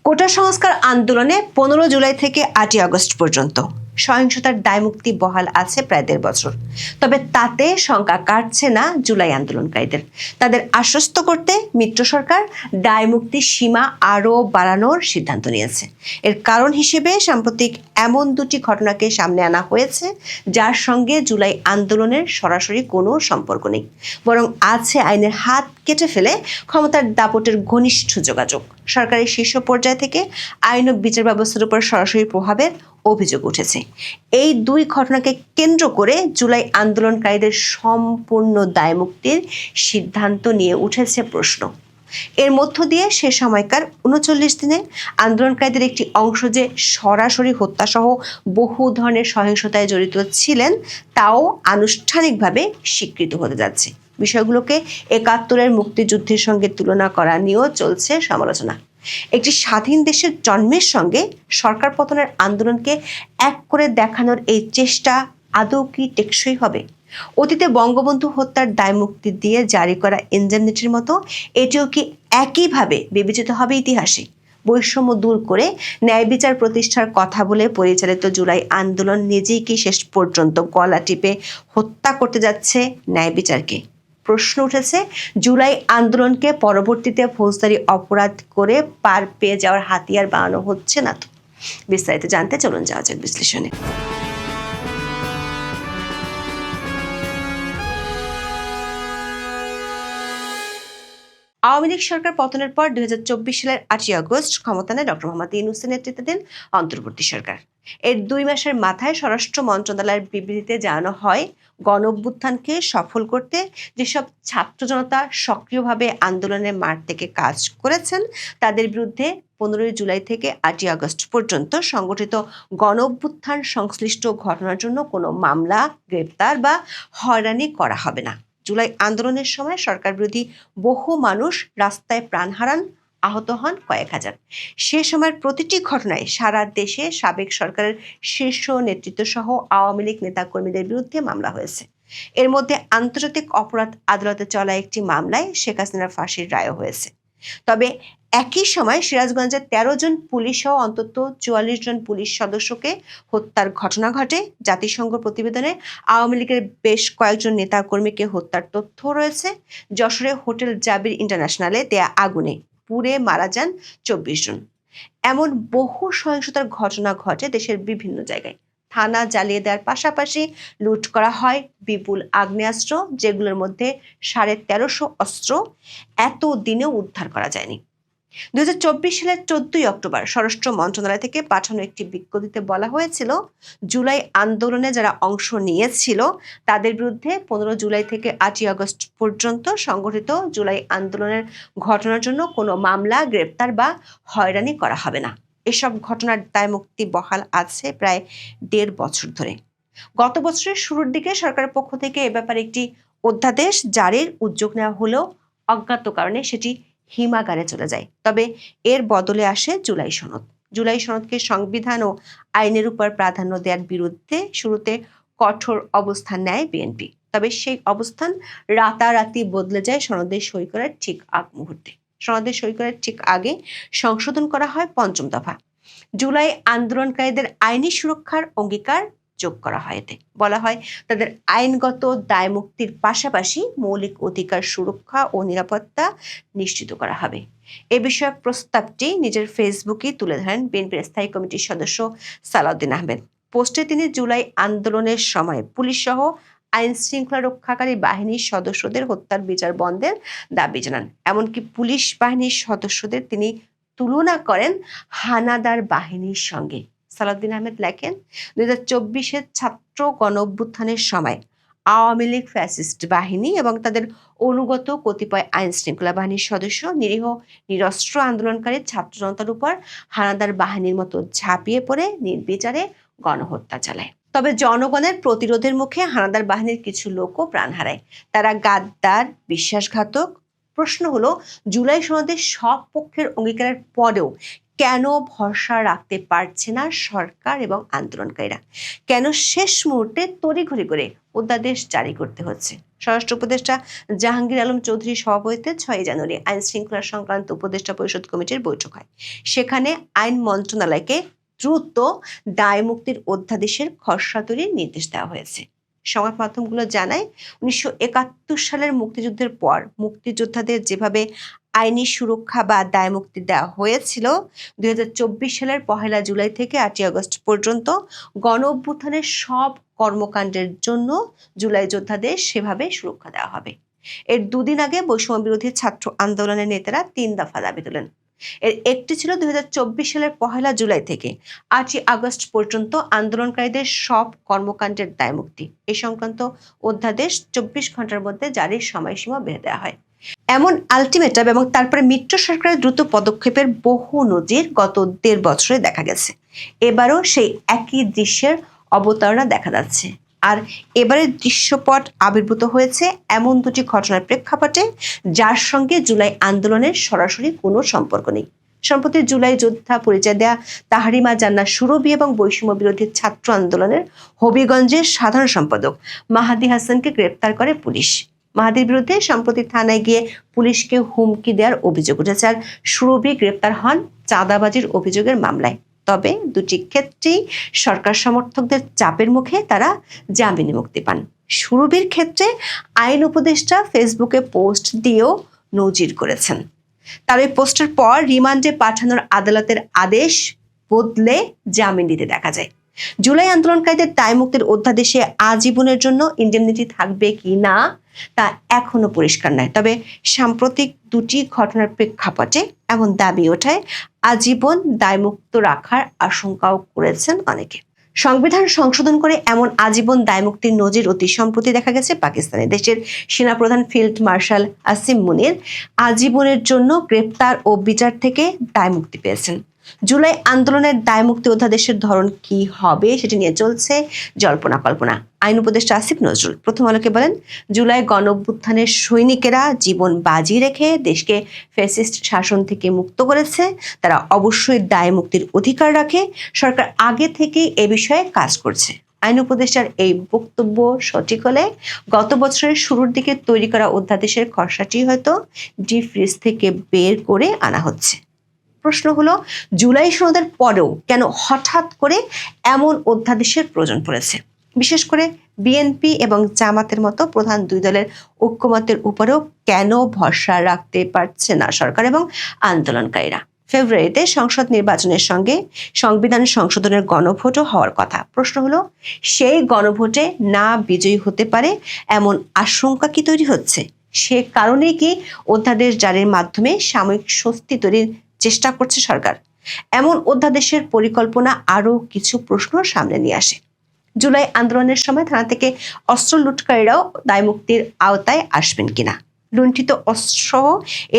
কোটা সংস্কার আন্দোলনে 15 জুলাই থেকে 8 আগস্ট পর্যন্ত সহিংসতার দায়মুক্তি বহাল আছে প্রায় 1.5 বছর। তবে তাতে শঙ্কা কাটছে না জুলাই আন্দোলনকারীদের। তাদের আশ্বস্ত করতে মিত্র সরকার দায়মুক্তির সীমা আরও বাড়ানোর সিদ্ধান্ত নিয়েছে। এর কারণ হিসেবে সাম্প্রতিক এমন দুটি ঘটনাকে সামনে আনা হয়েছে যার সঙ্গে জুলাই আন্দোলনের সরাসরি কোনো সম্পর্ক নেই, বরং আছে আইনের হাত কেটে ফেলে ক্ষমতার দাপটের ঘনিষ্ঠ যোগাযোগ। সরকারের শীর্ষ পর্যায় থেকে আইন ও বিচার ব্যবস্থার উপর সরাসরি প্রভাবের অভিযোগ উঠেছে। এই দুই ঘটনাকে কেন্দ্র করে জুলাই আন্দোলনকারীদের সম্পূর্ণ দায়মুক্তির সিদ্ধান্ত নিয়ে উঠেছে প্রশ্ন। এর মধ্য দিয়ে সে সময়কার 39 দিনে আন্দোলনকারীদের একটি অংশ যে সরাসরি হত্যাসহ বহু ধরনের সহিংসতায় জড়িত ছিলেন তাও আনুষ্ঠানিকভাবে স্বীকৃত হতে যাচ্ছে। বিষয়গুলোকে 71-এর মুক্তিযুদ্ধের সঙ্গে তুলনা করা নিয়েও চলছে সমালোচনা। একটি স্বাধীন দেশের জন্মের সঙ্গে সরকার পতনের আন্দোলনকে এক করে দেখানোর এই চেষ্টা আদৌ কি টেকসই হবে? অতীতে বঙ্গবন্ধু হত্যার দায়মুক্তি দিয়ে জারি করা ইনজেমনিটির মতো এটিও কি একইভাবে বিবেচিত হবে ইতিহাসে? বৈষম্য দূর করে ন্যায় বিচার প্রতিষ্ঠার কথা বলে পরিচালিত জুলাই আন্দোলন নিজেই কি শেষ পর্যন্ত গলা টিপে হত্যা করতে যাচ্ছে ন্যায় বিচারকে? প্রশ্ন উঠেছে, জুলাই আন্দোলনকে পরবর্তীতে ফৌজদারি অপরাধ করে পার পেয়ে যাওয়ার হাতিয়ার বানানো হচ্ছে না তো? বিস্তারিত জানতে চলুন যাওয়া যাক বিশ্লেষণে। আওয়ামী লীগ সরকার পতনের পর 2024 সালের 8 আগস্ট ক্ষমতা নেয় ডক্টর মোহাম্মদ ইউনূসের নেতৃত্বাধীন অন্তর্বর্তী সরকার। এর 2 মাসের মাথায় স্বরাষ্ট্র মন্ত্রণালয়ের বিবৃতিতে জানানো হয়, গণ অভ্যুত্থানকে সফল করতে যেসব ছাত্র জনতা সক্রিয়ভাবে আন্দোলনের মাঠ থেকে কাজ করেছেন তাদের বিরুদ্ধে 15 জুলাই থেকে 8 আগস্ট পর্যন্ত সংগঠিত গণ অভ্যুত্থান সংশ্লিষ্ট ঘটনার জন্য কোনো মামলা, গ্রেপ্তার বা হয়রানি করা হবে না। জুলাই আন্দোলনের সময় সরকার বিরোধী বহু মানুষ রাস্তায় প্রাণ হারান, আহত হন কয়েক হাজার। সে সময়ের প্রতিটি ঘটনায় সারা দেশে সাবেক সরকারের শীর্ষ নেতৃত্ব সহ আওয়ামী লীগ নেতাকর্মীদের বিরুদ্ধে মামলা হয়েছে। এর মধ্যে আন্তর্জাতিক অপরাধ আদালতে চলা একটি মামলায় শেখ হাসিনার ফাঁসির রায়ও হয়েছে। তবে একই সময় সিরাজগঞ্জের 13 জন পুলিশ সহ অন্তত 44 জন পুলিশ সদস্যকে হত্যার ঘটনা ঘটে। জাতিসংঘ প্রতিবেদনে আওয়ামী লীগের বেশ কয়েকজন নেতা কর্মীকে হত্যার তথ্য রয়েছে। যশোরে হোটেল জাবির ইন্টারন্যাশনালে দেয়া আগুনে পুড়ে মারা যান 24 জন। এমন বহু সহিংসতার ঘটনা ঘটে দেশের বিভিন্ন জায়গায়। থানা জ্বালিয়ে দেওয়ার পাশাপাশি লুট করা হয় বিপুল আগ্নেয়াস্ত্র, যেগুলোর মধ্যে 1350 অস্ত্র এত দিনেও উদ্ধার করা যায়নি। 2024 সালের 14 অক্টোবর স্বরাষ্ট্র মন্ত্রণালয় থেকে পাঠানো একটি বিজ্ঞপ্তিতে বলা হয়েছিল, জুলাই আন্দোলনে যারা অংশ নিয়েছিল তাদের বিরুদ্ধে 15 জুলাই থেকে 8 আগস্ট পর্যন্ত সংগঠিত জুলাই আন্দোলনের ঘটনার জন্য কোনো মামলা, গ্রেপ্তার বা হয়রানি করা হবে না। এসব ঘটনার দায়মুক্তি বহাল আছে প্রায় 1.5 বছর ধরে। গত বছরের শুরুর দিকে সরকারের পক্ষ থেকে এ ব্যাপারে একটি অধ্যাদেশ জারির উদ্যোগ নেওয়া হলেও অজ্ঞাত কারণে সেটি হিমাগারে চলে যায়। তবে এর বদলে আসে জুলাই সনদ। জুলাই সনদকে সংবিধান ও আইনের উপর প্রাধান্য দেওয়ার বিরুদ্ধে শুরুতে কঠোর অবস্থান নেয় বিএনপি। তবে সেই অবস্থান রাতারাতি বদলে যায় সনদে সই করার ঠিক আগ মুহূর্তে। সনদে সই করার ঠিক আগে সংশোধন করা হয় 5ম দফা। জুলাই আন্দোলনকারীদের আইনি সুরক্ষার অঙ্গীকার যোগ করা হয়। এতে বলা হয়, তাদের আইনগত দায়মুক্তির পাশাপাশি মৌলিক অধিকার সুরক্ষা ও নিরাপত্তা নিশ্চিত করা হবে। এ বিষয়ক প্রস্তাবটি নিজের ফেসবুকে তুলে ধরেন বিএনপির স্থায়ী কমিটির সদস্য সালাউদ্দিন আহমেদ। পোস্টে তিনি জুলাই আন্দোলনের সময় পুলিশ সহ আইন শৃঙ্খলা রক্ষাকারী বাহিনীর সদস্যদের হত্যার বিচার বন্ধের দাবি জানান। এমনকি পুলিশ বাহিনীর সদস্যদের তিনি তুলনা করেন হানাদার বাহিনীর সঙ্গে। সালাউদ্দিন আহমেদ লেখেন, 2024-এর ছাত্র গণ অভ্যুত্থানের সময় আওয়ামী লীগ ফ্যাসিস্ট বাহিনী এবং তাদের অনুগত কতিপয় আইন শৃঙ্খলা বাহিনীর সদস্য নিরীহ নিরস্ত্র আন্দোলনকারী ছাত্র জনতার উপর হানাদার বাহিনীর মতো ঝাঁপিয়ে পড়ে নির্বিচারে গণহত্যা চালায়। তবে জনগণের প্রতিরোধের মুখে হানাদার বাহিনীর কিছু লোকও প্রাণ হারায়। তারা গাদ্দার, বিশ্বাসঘাতক। প্রশ্ন হলো, জুলাই সনদের সব পক্ষের অঙ্গীকারের পরেও কেন ভরসা রাখতে পারছে না সরকার এবং আন্দোলনকারীরা? কেন শেষ মুহূর্তে তড়িঘড়ি করে অধ্যাদেশ জারি করতে হচ্ছে? স্বরাষ্ট্র উপদেষ্টা জাহাঙ্গীর আলম চৌধুরীর সভাপতিত্বে ৬ জানুয়ারি আইন শৃঙ্খলা সংক্রান্ত উপদেষ্টা পরিষদ কমিটির বৈঠক হয়। সেখানে আইন মন্ত্রণালয়কে দ্রুত দায় মুক্তির অধ্যাদেশের খসড়া তৈরির নির্দেশ দেওয়া হয়েছে। সংবাদ মাধ্যমগুলো জানায়, ১৯৭১ সালের মুক্তিযুদ্ধের পর মুক্তিযোদ্ধাদের যেভাবে আইনি সুরক্ষা বা দায়মুক্তি দেওয়া হয়েছিল, ২০২৪ সালের ১ জুলাই থেকে ৮ আগস্ট পর্যন্ত গণ অভ্যুত্থানের সব কর্মকাণ্ডের জন্য জুলাই যোদ্ধাদের সেভাবে সুরক্ষা দেওয়া হবে। এর দুদিন আগে বৈষম্য বিরোধী ছাত্র আন্দোলনের নেতারা ৩ দফা দাবি তোলেন। এর একটি ছিল ২০২৪ সালের ১ জুলাই থেকে ৮ আগস্ট পর্যন্ত আন্দোলনকারীদের সব কর্মকাণ্ডের দায়মুক্তি। এ সংক্রান্ত অধ্যাদেশ ২৪ ঘন্টার মধ্যে জারির সময়সীমা বেঁধে দেওয়া হয়। এমন আলটিমেটাম এবং তারপরে মিত্র সরকারের দ্রুত পদক্ষেপের বহু নজির গত ১.৫ বছরে দেখা গেছে। এবারও সেই একই দৃশ্যের অবতারণা দেখা যাচ্ছে। আর এবারের দৃশ্যপট আবির্ভূত হয়েছে এমন দুটি ঘটনার প্রেক্ষাপটে, যার সঙ্গে জুলাই আন্দোলনের সরাসরি কোনো সম্পর্ক নেই। সম্প্রতি জুলাই যোদ্ধা পরিচয় দেয়া তাহরিমা জান্নাত সুরভী এবং বৈষম্য বিরোধী ছাত্র আন্দোলনের হবিগঞ্জের সাধারণ সম্পাদক মাহাদী হাসানকে গ্রেপ্তার করে পুলিশ। মাহাদীর বিরুদ্ধে সম্প্রতি থানায় গিয়ে পুলিশকে হুমকি দেওয়ার অভিযোগ উঠেছে। আর সুরভী গ্রেপ্তার হন চাঁদাবাজির অভিযোগের মামলায়। তবে দুটি ক্ষেত্রেই সরকার সমর্থকদের চাপের মুখে তারা জামিনে মুক্তি পান। সুরভীর ক্ষেত্রে আইন উপদেষ্টা ফেসবুকে পোস্ট দিয়েও নজির করেছেন। তার ওই পোস্টের পর রিমান্ডে পাঠানোর আদালতের আদেশ বদলে জামিন দিতে দেখা যায়। জুলাই আন্দোলনকারীদের দায়মুক্তির অধ্যাদেশে আজীবনের জন্য ইন্ডেমনিটি থাকবে কি না তা এখনো পরিষ্কার নয়। তবে সাম্প্রতিক দুটি ঘটনার প্রেক্ষাপটে এমন দাবি ওঠায় আজীবন দায়মুক্ত রাখার আশঙ্কাও করেছেন অনেকে। সংবিধান সংশোধন করে এমন আজীবন দায়মুক্তির নজির অতি সম্প্রতি দেখা গেছে পাকিস্তানে। দেশের সেনাপ্রধান ফিল্ড মার্শাল আসিম মুনির আজীবনের জন্য গ্রেপ্তার ও বিচার থেকে দায়মুক্তি পেয়েছেন। জুলাই আন্দোলনের দায়মুক্তি অধ্যাদেশের ধরন কি হবে সেটি নিয়ে চলছে জল্পনা কল্পনা। আইন উপদেষ্টা আসিফ নজরুল প্রথম আলোকে বলেন, জুলাই গণ অভ্যুত্থানের সৈনিকেরা জীবন বাজি রেখে দেশকে ফ্যাসিস্ট শাসন থেকে মুক্ত করেছে। তারা অবশ্যই দায়মুক্তির অধিকার রাখে। সরকার আগে থেকেই এ বিষয়ে কাজ করছে। আইন উপদেষ্টার এই বক্তব্য সঠিক হলে গত বছরের শুরুর দিকে তৈরি করা অধ্যাদেশের খসড়াটি হয়তো ডিপ ফ্রিজ থেকে বের করে আনা হচ্ছে। প্রশ্ন হলো, জুলাই সনদের পরেও কেন হঠাৎ করে এমন অধ্যাদেশের প্রয়োজন পড়েছে? বিশেষ করে বিএনপি এবং জামাতের মতো প্রধান দুই দলের ঐক্যমতের উপরেও কেন ভরসা রাখতে পারছে না সরকার এবং আন্দোলনকারীরা? ফেব্রুয়ারিতে সংসদ নির্বাচনের সঙ্গে সংবিধান সংশোধনের গণভোটও হওয়ার কথা। প্রশ্ন হলো, সেই গণভোটে না বিজয়ী হতে পারে এমন আশঙ্কা কি তৈরি হচ্ছে? সে কারণেই কি অধ্যাদেশ জারির মাধ্যমে সাময়িক স্বস্তি তৈরির চেষ্টা করছে সরকার? এমন অধ্যাদেশের পরিকল্পনা আরো কিছু প্রশ্ন সামনে নিয়ে আসে। জুলাই আন্দোলনের সময় থানা থেকে অস্ত্র লুটকারীরাও দায়মুক্তির আওতায় আসবেন কিনা? লুণ্ঠিত অস্ত্র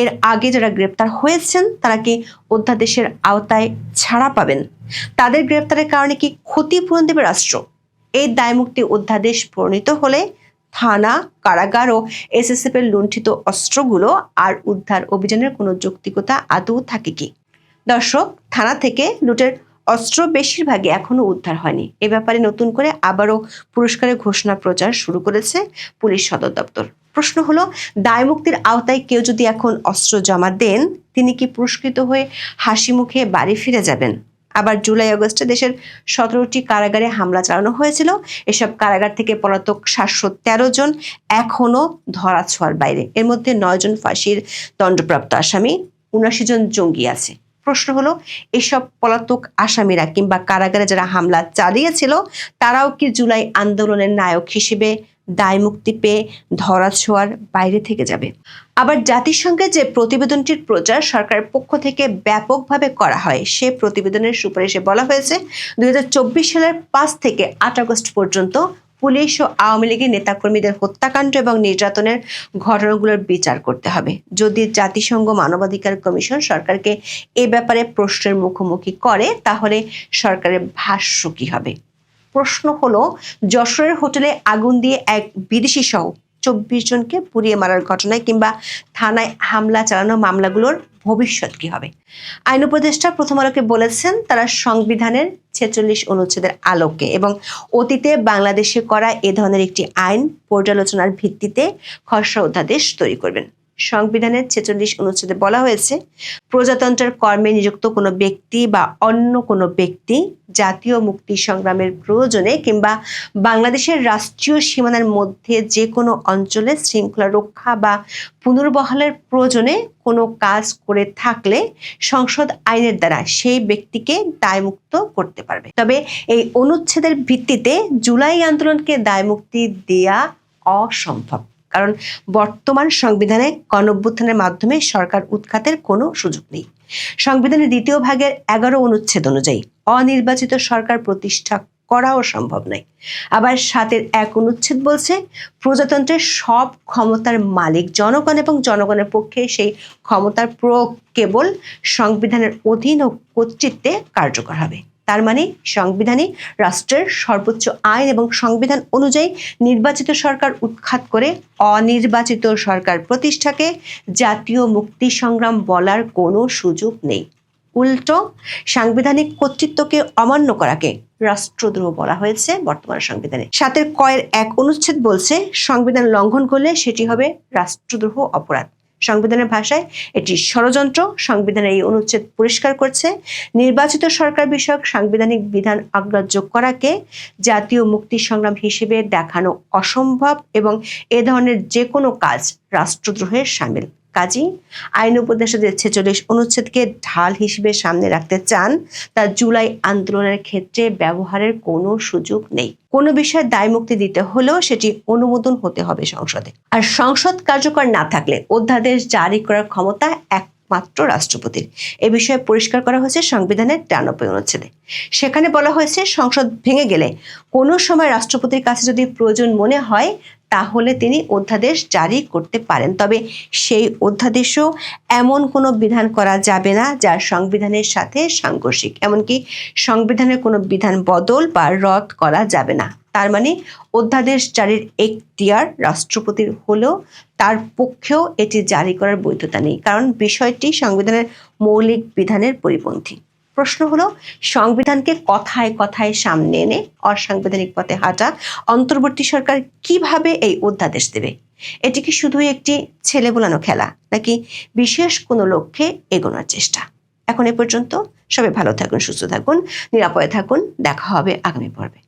এর আগে যারা গ্রেপ্তার হয়েছেন তারা কি অধ্যাদেশের আওতায় ছাড়া পাবেন? তাদের গ্রেপ্তারের কারণে কি ক্ষতিপূরণ দেবে রাষ্ট্র? এই দায়মুক্তি অধ্যাদেশ প্রণীত হলে থানা, কারাগার ও এসএসএফ এর লুণ্ঠিত অস্ত্রগুলো আর উদ্ধার অভিযানের কোনো যৌক্তিকতা আদৌ থাকে কি? দর্শক, থানা থেকে লুটের অস্ত্র বেশিরভাগই এখনো উদ্ধার হয়নি। এ ব্যাপারে নতুন করে আবারও পুরস্কারের ঘোষণা প্রচার শুরু করেছে পুলিশ সদর দপ্তর। প্রশ্ন হলো, দায়মুক্তির আওতায় কেউ যদি এখন অস্ত্র জমা দেন, তিনি কি পুরস্কৃত হয়ে হাসি মুখে বাড়ি ফিরে যাবেন? আবার জুলাই আগস্টে দেশের ১৭টি কারাগারে হামলা চালানো হয়েছিল। এসব কারাগার থেকে পলাতক ৭১৩ জন এখনো ধরাছোঁয়ার বাইরে। এর মধ্যে ৯ জন ফাঁসির দণ্ডপ্রাপ্ত আসামি, ৭৯ জন জঙ্গি আছে। প্রশ্ন হলো, এসব পলাতক আসামিরা কিংবা কারাগারে যারা হামলা চালিয়েছিল তারাও কি জুলাই আন্দোলনের নায়ক হিসেবে দায়মুক্তি পেয়ে ধরাছোঁয়ার বাইরে থেকে যাবে? আবার জাতিসংঘের যে প্রতিবেদনটির প্রচার সরকারের পক্ষ থেকে ব্যাপকভাবে করা হয়, সে প্রতিবেদনের সুপারিশে বলা হয়েছে ২০২৪ সালের ৫ থেকে ৮ আগস্ট পর্যন্ত পুলিশ ও আওয়ামী লীগের নেতাকর্মীদের হত্যাকাণ্ড এবং নির্যাতনের ঘটনাগুলোর বিচার করতে হবে। যদি জাতিসংঘ মানবাধিকার কমিশন সরকারকে এ ব্যাপারে প্রশ্নের মুখোমুখি করে, তাহলে সরকারের ভাষ্য কি হবে? প্রশ্ন হলো, যশোরের হোটেলে আগুন দিয়ে এক বিদেশি সহ 24 জনকে পুড়িয়ে মারার ঘটনায় কিংবা থানায় হামলা চালানো মামলাগুলোর ভবিষ্যৎ কি হবে? আইন উপদেষ্টা প্রথম আলোকে বলেছেন, তারা সংবিধানের 46 অনুচ্ছেদের আলোকে এবং অতীতে বাংলাদেশে করা এ ধরনের একটি আইন পর্যালোচনার ভিত্তিতে খসড়া অধ্যাদেশ তৈরি করবেন। সংবিধানের 46 অনুচ্ছেদে বলা হয়েছে, প্রজাতন্ত্রের কর্মে নিযুক্ত কোনো ব্যক্তি বা অন্য কোনো ব্যক্তি জাতীয় মুক্তি সংগ্রামের প্রয়োজনে কিংবা বাংলাদেশের রাষ্ট্রীয় সীমানার মধ্যে যে কোনো অঞ্চলে শৃঙ্খলা রক্ষা বা পুনর্বহালের প্রয়োজনে কোনো কাজ করে থাকলে সংসদ আইনের দ্বারা সেই ব্যক্তিকে দায়মুক্ত করতে পারবে। তবে এই অনুচ্ছেদের ভিত্তিতে জুলাই আন্দোলনকে দায়মুক্তি দেয়া অসম্ভব, কারণ বর্তমান সংবিধানে গণঅভ্যুত্থানের মাধ্যমে সরকার উৎখাতের কোনো সুযোগ নেই। সংবিধানের 2 ভাগের 11 অনুচ্ছেদ অনুযায়ী অনির্বাচিত সরকার প্রতিষ্ঠা করাও সম্ভব নয়। আবার 7-এর 1 অনুচ্ছেদ বলছে, প্রজাতন্ত্রের সব ক্ষমতার মালিক জনগণ এবং জনগণের পক্ষে সেই ক্ষমতার প্রয়োগ কেবল সংবিধানের অধীন ও কর্তৃত্বে কার্যকর হবে। তার মানে সংবিধানই রাষ্ট্রের সর্বোচ্চ আইন এবং সংবিধান অনুযায়ী নির্বাচিত সরকার উৎখাত করে অনির্বাচিত সরকার প্রতিষ্ঠাকে জাতীয় মুক্তি সংগ্রাম বলার কোনো সুযোগ নেই। উল্টো সাংবিধানিক কর্তৃত্বকে অমান্য করাকে রাষ্ট্রদ্রোহ বলা হয়েছে বর্তমান সংবিধানে। 7-এর 1 অনুচ্ছেদ বলছে, সংবিধান লঙ্ঘন করলে সেটি হবে রাষ্ট্রদ্রোহ অপরাধ। সংবিধানের ভাষায় এটি ষড়যন্ত্র। সংবিধানের এই অনুচ্ছেদ পরিষ্কার করছে, নির্বাচিত সরকার বিষয়ক সাংবিধানিক বিধান অগ্রাহ্য করাকে জাতীয় মুক্তি সংগ্রাম হিসেবে দেখানো অসম্ভব এবং এ ধরনের যে কোনো কাজ রাষ্ট্রদ্রোহের শামিল। কাজী আইন উপদেষ্টা যে 46 অনুচ্ছেদকে ঢাল হিসেবে সামনে রাখতে চান, তা জুলাই আন্দোলনের ক্ষেত্রে ব্যবহারের কোনো সুযোগ নেই। কোনো বিষয়ে দায়মুক্তি দিতে হলেও সেটি অনুমোদন হতে হবে সংসদে। আর সংসদ কার্যকর না থাকলে অধ্যাদেশ জারি করার ক্ষমতা একমাত্র রাষ্ট্রপতির। এ বিষয়ে পরিষ্কার করা হয়েছে সংবিধানের 93 অনুচ্ছেদে। সেখানে বলা হয়েছে, সংসদ ভেঙে গেলে কোনো সময় রাষ্ট্রপতির কাছে যদি প্রয়োজন মনে হয় তাহলে তিনি অধ্যাদেশ জারি করতে পারেন। তবে সেই অধ্যাদেশও এমন কোনো বিধান করা যাবে না যা সংবিধানের সাথে সাংঘর্ষিক। এমনকি সংবিধানের কোনো বিধান বদল বা রদ করা যাবে না। তার মানে অধ্যাদেশ জারির এখতিয়ার রাষ্ট্রপতির হলেও তার পক্ষেও এটি জারি করার বৈধতা নেই, কারণ বিষয়টি সংবিধানের মৌলিক বিধানের পরিপন্থী। প্রশ্ন হলো, সংবিধানকে কথায় কথায় সামনে এনে অসাংবিধানিক পথে হাঁটা অন্তর্বর্তী সরকার কিভাবে এই অধ্যাদেশ দেবে? এটি কি শুধুই একটি ছেলে বোলানো খেলা, নাকি বিশেষ কোনো লক্ষ্যে এগোনোর চেষ্টা? এখন এ পর্যন্ত। সবাই ভালো থাকুন, সুস্থ থাকুন, নিরাপদে থাকুন। দেখা হবে আগামী পর্বে।